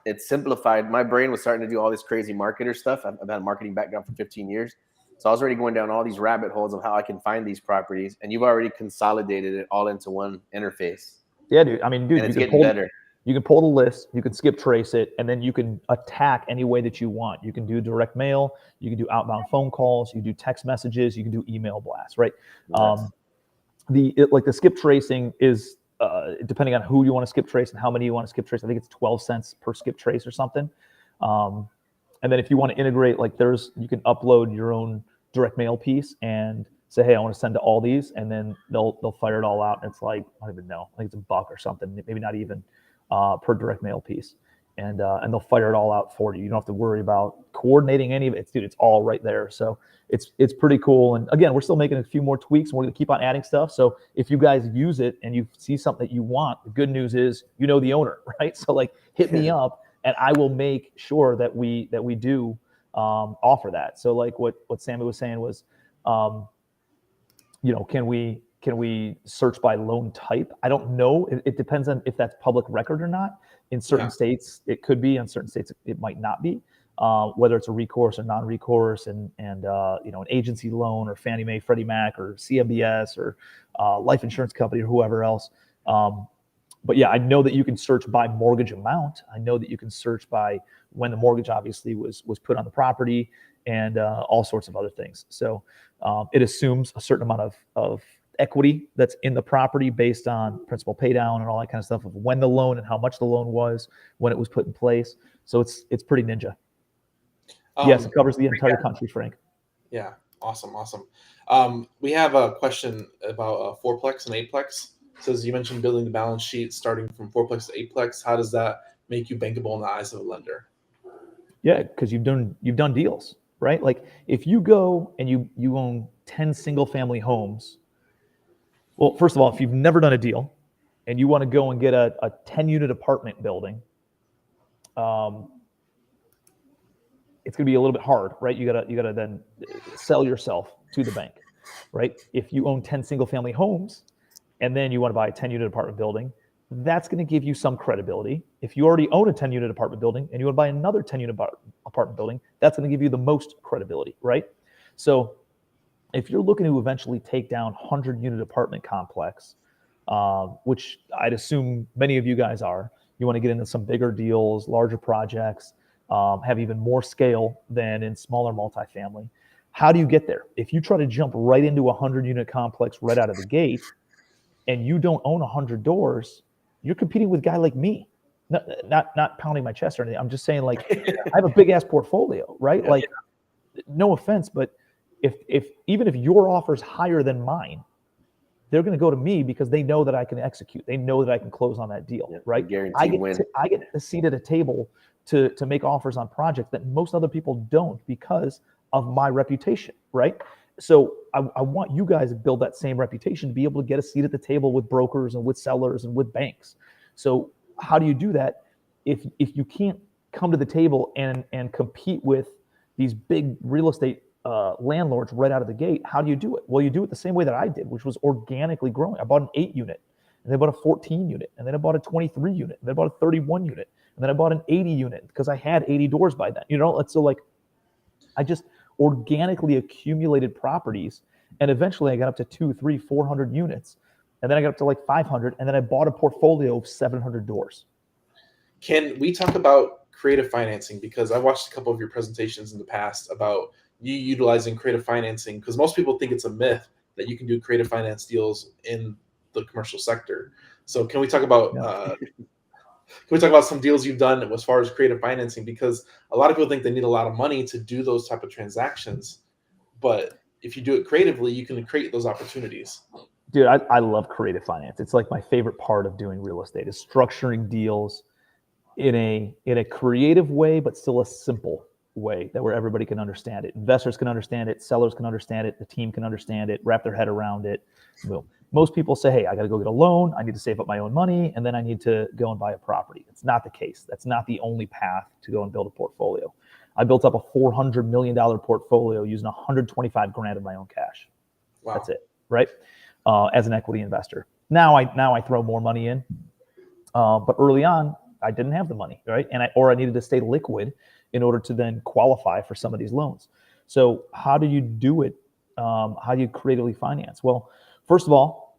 it's simplified. My brain was starting to do all this crazy marketer stuff. I've had a marketing background for 15 years. So I was already going down all these rabbit holes of how I can find these properties, and you've already consolidated it all into one interface. Yeah, dude. I mean, dude, and it's getting better. You can pull the list, you can skip trace it, and then you can attack any way that you want. You can do direct mail, you can do outbound phone calls, you can do text messages, you can do email blasts, right? Nice. The skip tracing is depending on who you want to skip trace and how many you want to skip trace. I think it's 12 cents per skip trace or something. And then if you want to integrate, like you can upload your own direct mail piece and say, hey, I want to send to all these, and then they'll fire it all out. And it's like, I don't even know, I think it's $1 or something, maybe not even per direct mail piece. And they'll fire it all out for you. You don't have to worry about coordinating any of it. Dude, it's all right there. So it's pretty cool. And again, we're still making a few more tweaks, and we're going to keep on adding stuff. So if you guys use it and you see something that you want, the good news is you know the owner, right? So like hit me up, and I will make sure that we do offer that. So like what Sammy was saying was, can we search by loan type? I don't know. It depends on if that's public record or not. In certain states, it could be. In certain states, it might not be. Whether it's a recourse or non-recourse, and an agency loan or Fannie Mae, Freddie Mac, or CMBS, or life insurance company, or whoever else. But yeah, I know that you can search by mortgage amount. I know that you can search by when the mortgage obviously was put on the property, and all sorts of other things. So it assumes a certain amount of equity that's in the property based on principal pay down and all that kind of stuff of when the loan and how much the loan was when it was put in place. So it's pretty ninja. Yes, it covers the entire country, Frank. Yeah, awesome. We have a question about fourplex and eightplex. It says you mentioned building the balance sheet starting from fourplex to eightplex. How does that make you bankable in the eyes of a lender? Yeah, because you've done deals, right? Like if you go and you own 10 single family homes. Well, first of all, if you've never done a deal and you want to go and get a 10-unit apartment building, it's going to be a little bit hard, right? You gotta then sell yourself to the bank, right? If you own 10 single family homes and then you want to buy a 10-unit apartment building, that's going to give you some credibility. If you already own a 10-unit apartment building and you want to buy another 10-unit apartment building, that's going to give you the most credibility, right? So if you're looking to eventually take down 100-unit apartment complex, which I'd assume many of you guys are, you want to get into some bigger deals, larger projects, have even more scale than in smaller multifamily. How do you get there? If you try to jump right into a 100-unit complex right out of the gate and you don't own 100 doors, you're competing with a guy like me. Not pounding my chest or anything. I'm just saying, like, I have a big ass portfolio, right? Like, no offense, but if even if your offer's higher than mine, they're going to go to me because they know that I can execute. They know that I can close on that deal, right? I get a seat at a table to make offers on projects that most other people don't because of my reputation, right? So I want you guys to build that same reputation to be able to get a seat at the table with brokers and with sellers and with banks. So how do you do that if you can't come to the table and compete with these big real estate landlords right out of the gate? How do you do it? Well, you do it the same way that I did, which was organically growing. I bought an 8-unit, and then I bought a 14-unit, and then I bought a 23-unit, and then I bought a 31-unit, and then I bought an 80-unit because I had 80 doors by then. So like I just organically accumulated properties, and eventually I got up to 200, 300, 400 units, and then I got up to like 500, and then I bought a portfolio of 700 doors. Can we talk about creative financing? Because I watched a couple of your presentations in the past about you utilizing creative financing, because most people think it's a myth that you can do creative finance deals in the commercial sector. So can we talk about some deals you've done as far as creative financing? Because a lot of people think they need a lot of money to do those type of transactions, but if you do it creatively, you can create those opportunities. Dude, I love creative finance. It's like my favorite part of doing real estate is structuring deals in a creative way, but still a simple way that where everybody can understand it. Investors can understand it, sellers can understand it, the team can understand it, wrap their head around it. Boom. Most people say, hey, I got to go get a loan, I need to save up my own money, and then I need to go and buy a property. It's not the case. That's not the only path to go and build a portfolio. I built up a $400 million portfolio using $125,000 of my own cash. Wow. That's it, right? As an equity investor. Now I throw more money in, but early on I didn't have the money, right? And I needed to stay liquid in order to then qualify for some of these loans. So how do you do it? How do you creatively finance? Well, first of all,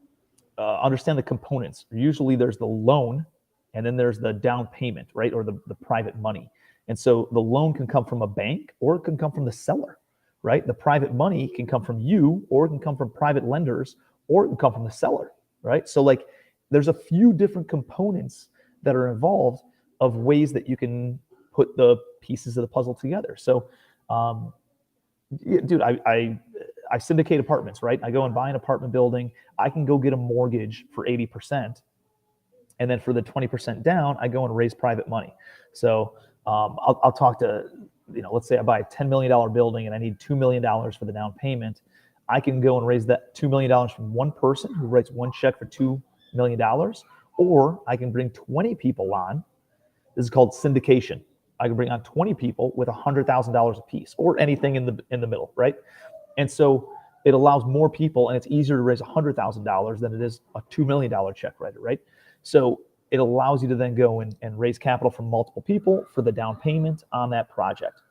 understand the components. Usually there's the loan and then there's the down payment, right? Or the private money. And so the loan can come from a bank or it can come from the seller, right? The private money can come from you, or it can come from private lenders, or it can come from the seller, right? So like there's a few different components that are involved of ways that you can put the pieces of the puzzle together. So, dude, I syndicate apartments, right? I go and buy an apartment building. I can go get a mortgage for 80%. And then for the 20% down, I go and raise private money. So I'll talk to, let's say I buy a $10 million building and I need $2 million for the down payment. I can go and raise that $2 million from one person who writes one check for $2 million, or I can bring 20 people on. This is called syndication. I can bring on 20 people with $100,000 a piece, or anything in the middle, right? And so it allows more people, and it's easier to raise $100,000 than it is a $2 million check writer, right? So it allows you to then go and raise capital from multiple people for the down payment on that project.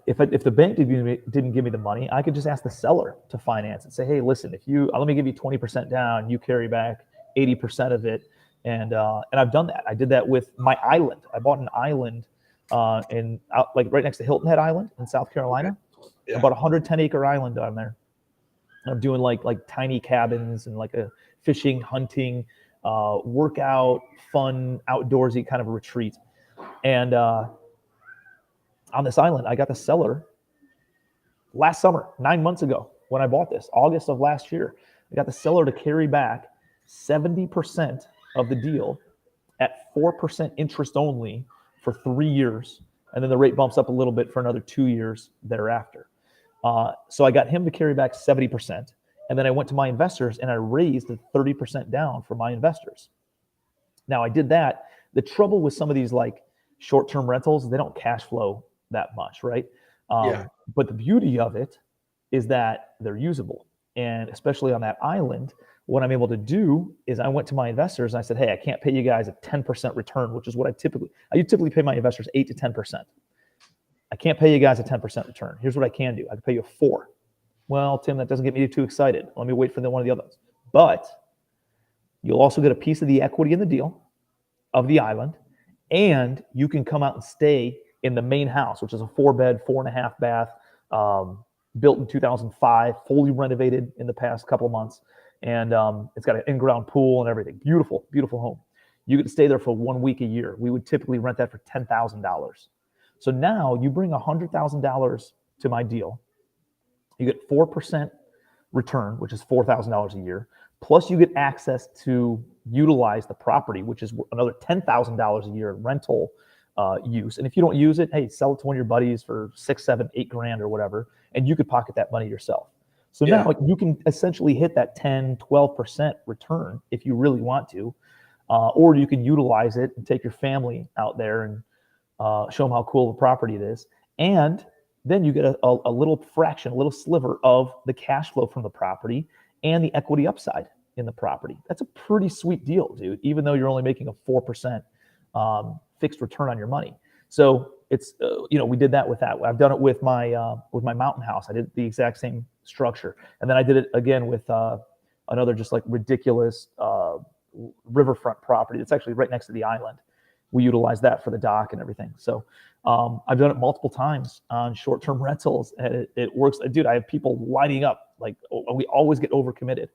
If the bank didn't give me the money, I could just ask the seller to finance and say, hey, listen, let me give you 20% down, you carry back 80% of it. And I've done that. I did that with my island. I bought an island like right next to Hilton Head Island in South Carolina. Yeah. I bought a 110-acre island down there. I'm doing like tiny cabins and like a fishing, hunting, workout, fun, outdoorsy kind of a retreat. And on this island, I got the seller last summer, 9 months ago, when I bought this, August of last year. I got the seller to carry back 70% of the deal at 4% interest only for 3 years. And then the rate bumps up a little bit for another 2 years thereafter. So I got him to carry back 70%. And then I went to my investors and I raised the 30% down for my investors. Now I did that. The trouble with some of these like short-term rentals, they don't cash flow that much, right? But the beauty of it is that they're usable. And especially on that island, what I'm able to do is I went to my investors and I said, hey, I can't pay you guys a 10% return, which is what I typically pay my investors 8 to 10%. I can't pay you guys a 10% return. Here's what I can do. I can pay you a 4. Well, Tim, that doesn't get me too excited. Let me wait for one of the others. But you'll also get a piece of the equity in the deal of the island, and you can come out and stay in the main house, which is a 4-bed, 4.5 bath, built in 2005, fully renovated in the past couple of months. And it's got an in-ground pool and everything. Beautiful, beautiful home. You get to stay there for 1 week a year. We would typically rent that for $10,000. So now you bring $100,000 to my deal. You get 4% return, which is $4,000 a year. Plus you get access to utilize the property, which is another $10,000 a year in rental use. And if you don't use it, hey, sell it to one of your buddies for $6, $7, $8 grand or whatever, and you could pocket that money yourself. So now you can essentially hit that 10, 12% return if you really want to, or you can utilize it and take your family out there and show them how cool the property it is. And then you get a little fraction, a little sliver of the cash flow from the property and the equity upside in the property. That's a pretty sweet deal, dude, even though you're only making a 4% fixed return on your money. So it's, we did that with that. I've done it with my mountain house. I did the exact same structure. And then I did it again with another just like ridiculous riverfront property. It's actually right next to the island. We utilize that for the dock and everything. So I've done it multiple times on short-term rentals, and it works. Dude, I have people lining up. Like we always get overcommitted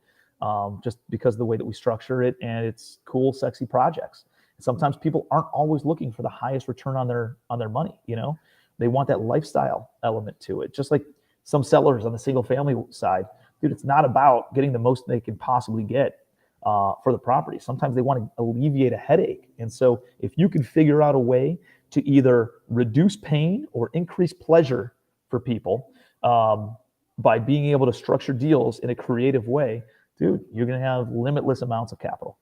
just because of the way that we structure it, and it's cool, sexy projects. Sometimes people aren't always looking for the highest return on their money. They want that lifestyle element to it. Just like some sellers on the single family side, dude, it's not about getting the most they can possibly get for the property. Sometimes they want to alleviate a headache. And so if you can figure out a way to either reduce pain or increase pleasure for people by being able to structure deals in a creative way, dude, you're going to have limitless amounts of capital.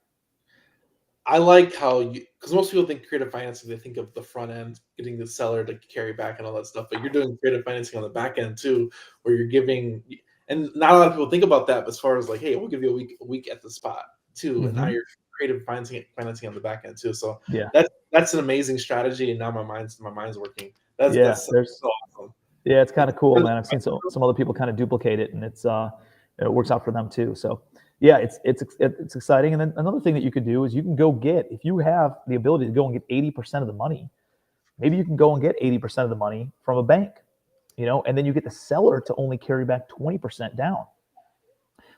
I like how because most people think creative financing, they think of the front end, getting the seller to carry back and all that stuff, but you're doing creative financing on the back end too, where you're giving, and not a lot of people think about that, but as far as like, hey, we'll give you a week at the spot too, and now you're creative financing on the back end too. So yeah, that's an amazing strategy, and now my mind's working. That's so awesome. Yeah, it's kind of cool, man. I've seen some other people kind of duplicate it, and it works out for them too. So yeah, it's exciting. And then another thing that you could do is you can go get, if you have the ability to go and get 80% of the money, maybe you can go and get 80% of the money from a bank, and then you get the seller to only carry back 20% down.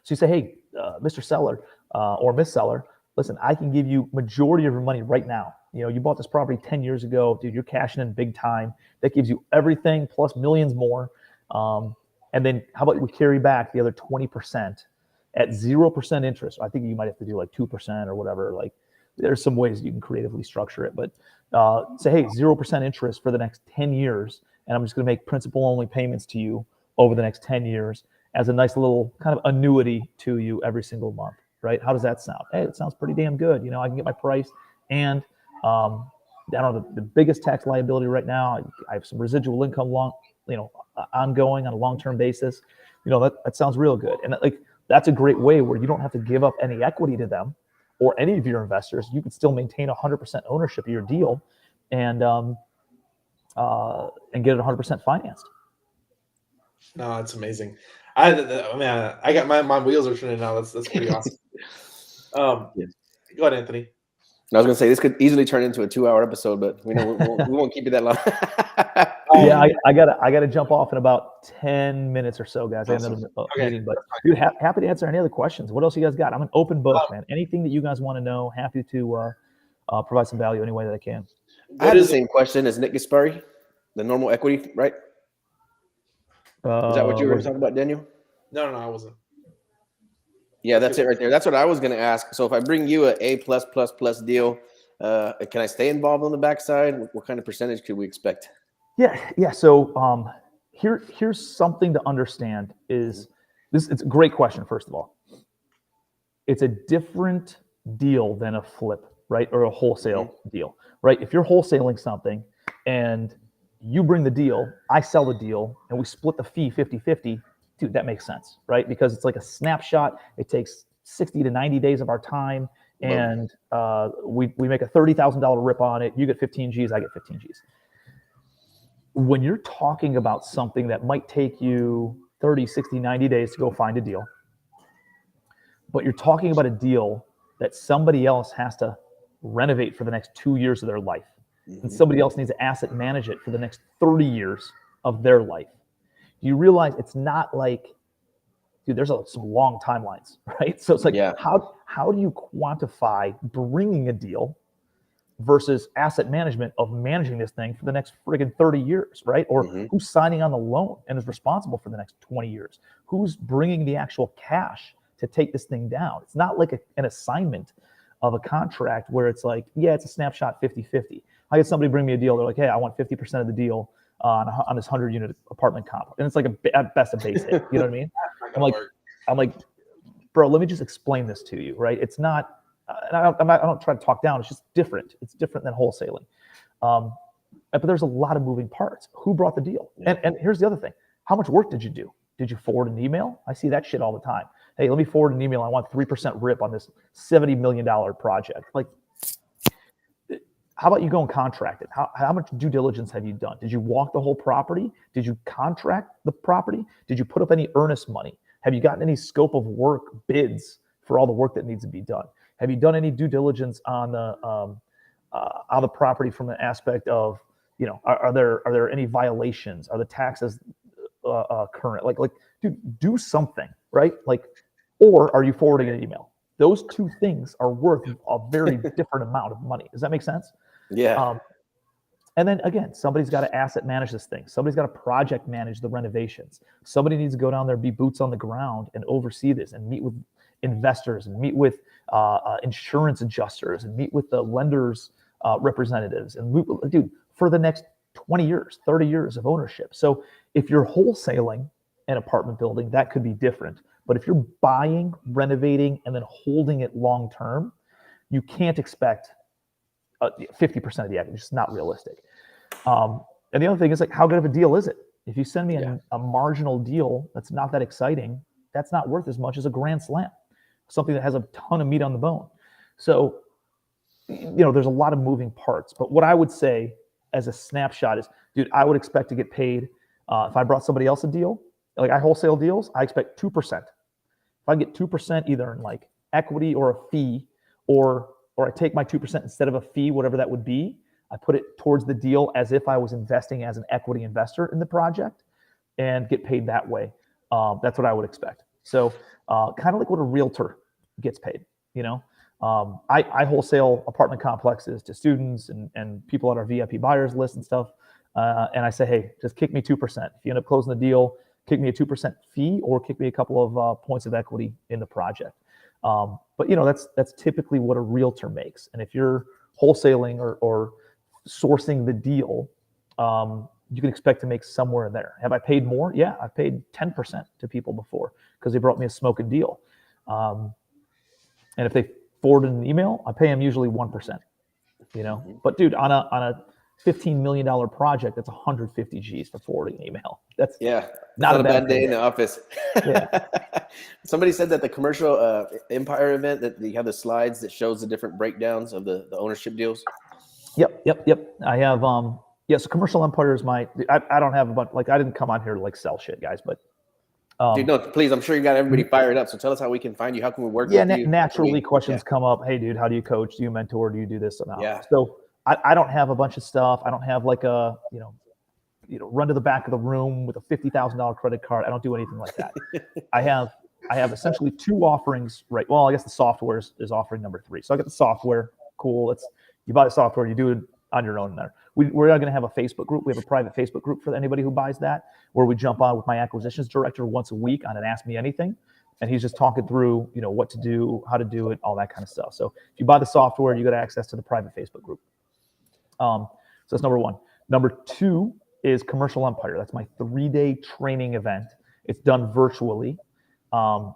So you say, hey, Mr. Seller or Miss Seller, listen, I can give you majority of your money right now. You know, you bought this property 10 years ago, dude, you're cashing in big time. That gives you everything plus millions more. And then how about we carry back the other 20% at 0% interest? I think you might have to do like 2% or whatever. Like there's some ways you can creatively structure it, but say, hey, 0% interest for the next 10 years. And I'm just going to make principal only payments to you over the next 10 years as a nice little kind of annuity to you every single month, right? How does that sound? Hey, it sounds pretty damn good. You know, I can get my price and I don't know the biggest tax liability right now. I have some residual income ongoing on a long-term basis. You know, that sounds real good. And that's a great way where you don't have to give up any equity to them or any of your investors. You can still maintain 100% ownership of your deal and get it 100% financed. No, that's amazing. I got my wheels are turning now. That's pretty awesome. Yes. Go ahead, Anthony. I was going to say this could easily turn into a 2-hour episode, but we won't keep it that long. Yeah, I gotta jump off in about 10 minutes or so, guys. I have another meeting, but dude, happy to answer any other questions. What else you guys got? I'm an open book, man. Anything that you guys want to know, happy to provide some value any way that I can. I had the same question as Nick Gaspari, the normal equity, right? Is that what you were talking about, Daniel? No, I wasn't. Yeah, that's it right there. That's what I was going to ask. So if I bring you A+++ deal, can I stay involved on the backside? What kind of percentage could we expect? Yeah. So here's something to understand is this. It's a great question. First of all, it's a different deal than a flip, right? Or a wholesale deal, right? If you're wholesaling something and you bring the deal, I sell the deal, and we split the fee 50-50, dude, that makes sense, right? Because it's like a snapshot. It takes 60 to 90 days of our time, and we make a $30,000 rip on it. You get 15 G's, I get 15 G's. When you're talking about something that might take you 30, 60, 90 days to go find a deal, but you're talking about a deal that somebody else has to renovate for the next 2 years of their life, and somebody else needs to asset manage it for the next 30 years of their life. You realize it's not like, dude, there's some long timelines, right? So it's like, how do you quantify bringing a deal versus asset management of managing this thing for the next friggin' 30 years, right? Or who's signing on the loan and is responsible for the next 20 years? Who's bringing the actual cash to take this thing down? It's not like an assignment of a contract where it's like, yeah, it's a snapshot 50-50. I had somebody bring me a deal. They're like, hey, I want 50% of the deal on this 100-unit apartment comp. And it's like at best a base hit. You know what I mean? I'm like, bro, let me just explain this to you, right? It's not, I don't try to talk down. It's just different. It's different than wholesaling. But there's a lot of moving parts. Who brought the deal? And here's the other thing. How much work did you do? Did you forward an email? I see that shit all the time. Hey, let me forward an email. I want 3% rip on this $70 million project. Like, how about you go and contract it? How much due diligence have you done? Did you walk the whole property? Did you contract the property? Did you put up any earnest money? Have you gotten any scope of work bids for all the work that needs to be done? Have you done any due diligence on the property from an aspect of, you know, are there any violations? Are the taxes current? Like, dude, do something, right? Like, or are you forwarding an email? Those two things are worth a very different amount of money. Does that make sense? Yeah. And then again, somebody's got to asset manage this thing. Somebody's got to project manage the renovations. Somebody needs to go down there, be boots on the ground, and oversee this, and meet with investors, and meet with insurance adjusters, and meet with the lenders' representatives, and dude, for the next 20 years, 30 years of ownership. So if you're wholesaling an apartment building, that could be different. But if you're buying, renovating, and then holding it long term, you can't expect 50% of the equity. It's just not realistic. And the other thing is, like, how good of a deal is it? If you send me a marginal deal that's not that exciting, that's not worth as much as a grand slam, something that has a ton of meat on the bone. So, you know, there's a lot of moving parts. But what I would say as a snapshot is, dude, I would expect to get paid if I brought somebody else a deal. Like, I wholesale deals, I expect 2%. If I get 2% either in like equity or a fee, or I take my 2% instead of a fee, whatever that would be, I put it towards the deal as if I was investing as an equity investor in the project and get paid that way. That's what I would expect. So kind of like what a realtor gets paid, you know. I wholesale apartment complexes to students and people on our VIP buyers list and stuff. And I say, hey, just kick me 2%. If you end up closing the deal, kick me a 2% fee or kick me a couple of points of equity in the project. But you know, that's typically what a realtor makes. And if you're wholesaling or sourcing the deal, you can expect to make somewhere in there. Have I paid more? Yeah, I've paid 10% to people before because they brought me a smoking deal. And if they forwarded an email, I pay them usually 1%, you know. But dude, on a $15 million project, that's 150 G's for forwarding an email. That's not a bad day in the office. Yeah. Somebody said that the commercial Empire event, that you have the slides that shows the different breakdowns of the ownership deals. Yep. I have yes, Commercial Empire is I don't have a bunch, like I didn't come on here to like sell shit, guys, but dude, no, please, I'm sure you got everybody fired up. So tell us how we can find you. How can we work with you? Naturally questions come up. Hey dude, how do you coach? Do you mentor? Do you do this? Yeah. So I don't have a bunch of stuff. I don't have like a, you know, run to the back of the room with a $50,000 credit card. I don't do anything like that. I have essentially 2 offerings, right? Well, I guess the software is offering number 3. So I got the software. Cool. You buy the software, you do it on your own there. We're going to have a Facebook group. We have a private Facebook group for anybody who buys that, where we jump on with my acquisitions director once a week on an Ask Me Anything. And he's just talking through, you know, what to do, how to do it, all that kind of stuff. So if you buy the software, you get access to the private Facebook group. So that's number 1. Number 2 is Commercial Empire. That's my 3-day training event. It's done virtually.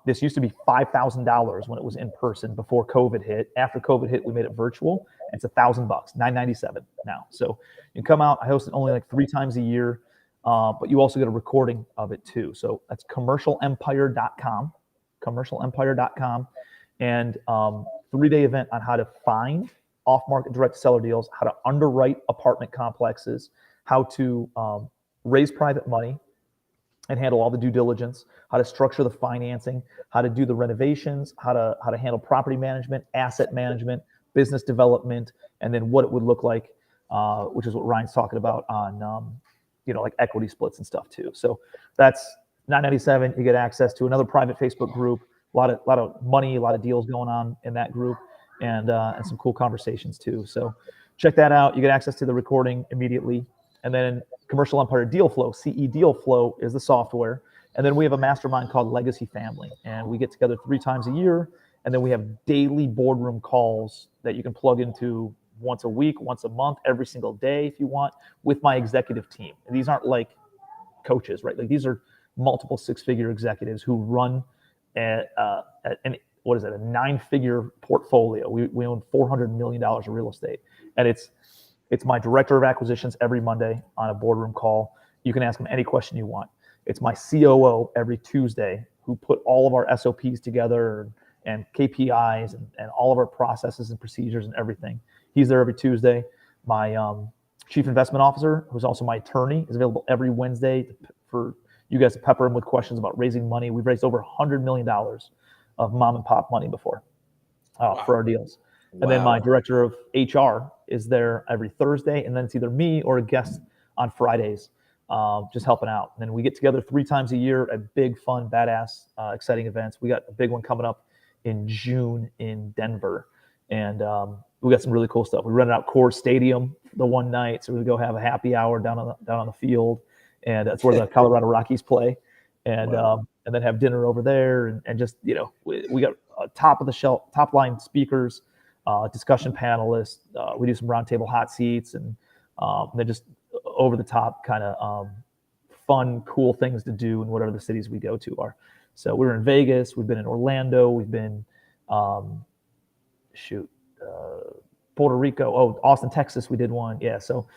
This used to be $5,000 when it was in person before COVID hit. After COVID hit, we made it virtual. It's $1,000, $997 now. So you can come out. I host it only like 3 times a year, but you also get a recording of it too. So that's commercialempire.com, commercialempire.com, and 3-day event on how to find off-market direct seller deals, how to underwrite apartment complexes, how to raise private money and handle all the due diligence, how to structure the financing, how to do the renovations, how to handle property management, asset management, business development, and then what it would look like, which is what Ryan's talking about on, you know, like equity splits and stuff too. So that's $997. You get access to another private Facebook group, a lot of money, a lot of deals going on in that group, and some cool conversations too. So check that out. You get access to the recording immediately. And then Commercial Empire Deal Flow, CE Deal Flow is the software. And then we have a mastermind called Legacy Family. And we get together 3 times a year. And then we have daily boardroom calls that you can plug into once a week, once a month, every single day if you want, with my executive team. And these aren't like coaches, right? Like these are multiple 6-figure executives who run a 9-figure portfolio. We own $400 million of real estate. And it's my director of acquisitions every Monday on a boardroom call. You can ask him any question you want. It's my COO every Tuesday who put all of our SOPs together and KPIs and all of our processes and procedures and everything. He's there every Tuesday. My chief investment officer, who's also my attorney, is available every Wednesday for you guys to pepper him with questions about raising money. We've raised over $100 million of mom and pop money before for our deals. And then my director of HR is there every Thursday, and then it's either me or a guest on Fridays, just helping out. And then we get together 3 times a year at big, fun, badass, exciting events. We got a big one coming up in June in Denver, and we got some really cool stuff. We rented out Coors Stadium the one night, so we go have a happy hour down on the field, and that's where the Colorado Rockies play, and then have dinner over there, and just, you know, we got top of the shelf, top line speakers. Discussion panelists. We do some roundtable hot seats, and then just over the top kind of fun, cool things to do in whatever the cities we go to are. So we were in Vegas. We've been in Orlando. We've been, Puerto Rico. Austin, Texas. We did one. Yeah. So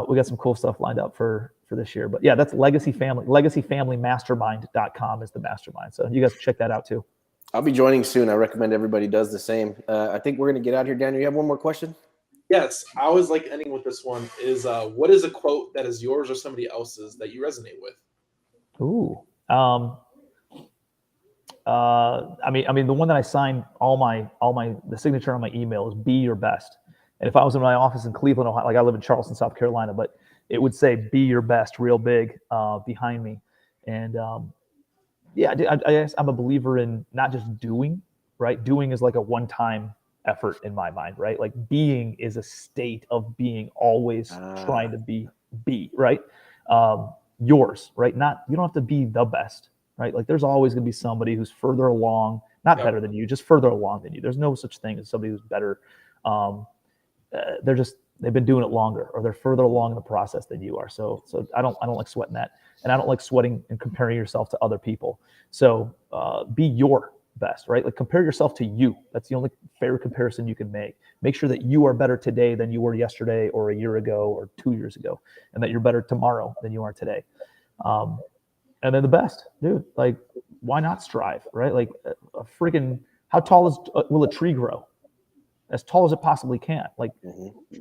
we got some cool stuff lined up for this year. But yeah, that's Legacy Family. LegacyFamilyMastermind.com is the mastermind. So you guys check that out too. I'll be joining soon. I recommend everybody does the same. I think we're going to get out here. Daniel, you have one more question? Yes. I always like ending with this one is, what is a quote that is yours or somebody else's that you resonate with? Ooh. I mean, the one that I signed the signature on my email is "Be your best." And if I was in my office in Cleveland, Ohio, like I live in Charleston, South Carolina, but it would say "Be your best" real big behind me. And yeah, I guess I'm a believer in not just doing, right? Doing is like a one-time effort in my mind, right? Like being is a state of being, always trying to be, right? Yours, right? Not, you don't have to be the best, right? Like there's always going to be somebody who's further along, not better than you, just further along than you. There's no such thing as somebody who's better. They've been doing it longer, or they're further along in the process than you are. So I don't like sweating that, and I don't like sweating and comparing yourself to other people. So be your best, right? Like compare yourself to you. That's the only fair comparison you can make. Make sure that you are better today than you were yesterday, or a year ago, or 2 years ago, and that you're better tomorrow than you are today. And then the best, dude. Like, why not strive, right? Like a freaking, how tall will a tree grow? As tall as it possibly can. Like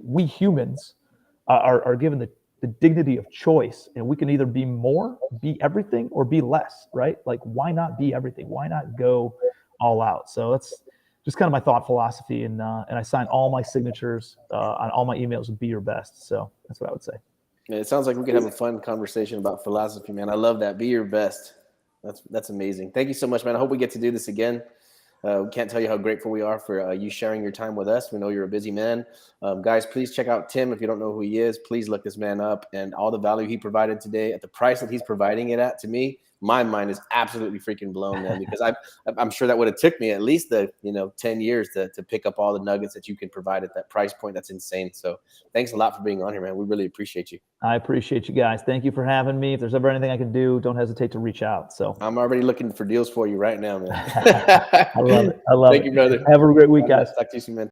we humans are given the dignity of choice, and we can either be more, be everything, or be less, right? Like why not be everything? Why not go all out? So that's just kind of my thought philosophy, and I sign all my signatures on all my emails with be your best. So that's what I would say. Yeah, it sounds like we could have a fun conversation about philosophy, man. I love that. Be your best. That's amazing. Thank you so much, man. I hope we get to do this again. We can't tell you how grateful we are for you sharing your time with us. We know you're a busy man. Guys, please check out Tim. If you don't know who he is, please look this man up, and all the value he provided today at the price that he's providing it at, to me, my mind is absolutely freaking blown, man, because I'm sure that would have took me at least 10 years to pick up all the nuggets that you can provide at that price point. That's insane. So thanks a lot for being on here, man. We really appreciate you. I appreciate you guys. Thank you for having me. If there's ever anything I can do, don't hesitate to reach out. So I'm already looking for deals for you right now, man. I love it. Thank you, brother. Have a great week, guys. Talk to you soon, man.